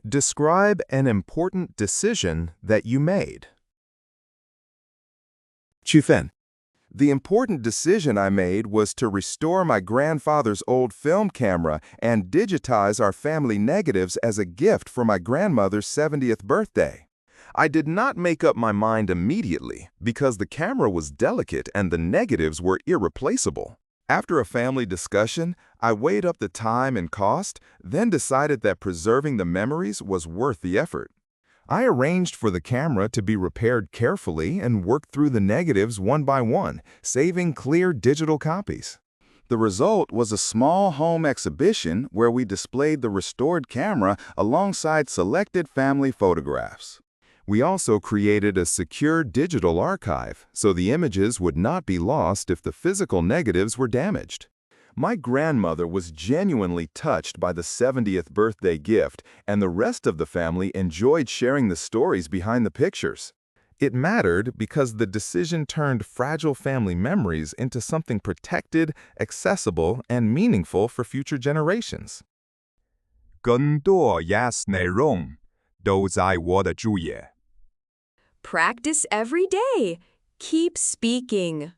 Describe an important decision that you made. 区分 The important decision I made was to restore my grandfather's old film camera and digitize our family negatives as a gift for my grandmother's 70th birthday. I did not make up my mind immediately because the camera was delicate and the negatives were irreplaceable. After a family discussion, I weighed up the time and cost, then decided that preserving the memories was worth the effort. I arranged for the camera to be repaired carefully and worked through the negatives one by one, saving clear digital copies. The result was a small home exhibition where we displayed the restored camera alongside selected family photographs. We also created a secure digital archive so the images would not be lost if the physical negatives were damaged. My grandmother was genuinely touched by the 70th birthday gift, and the rest of the family enjoyed sharing the stories behind the pictures. It mattered because the decision turned fragile family memories into something protected, accessible, and meaningful for future generations. 更多雅思内容都在我的主页。Practice every day. Keep speaking.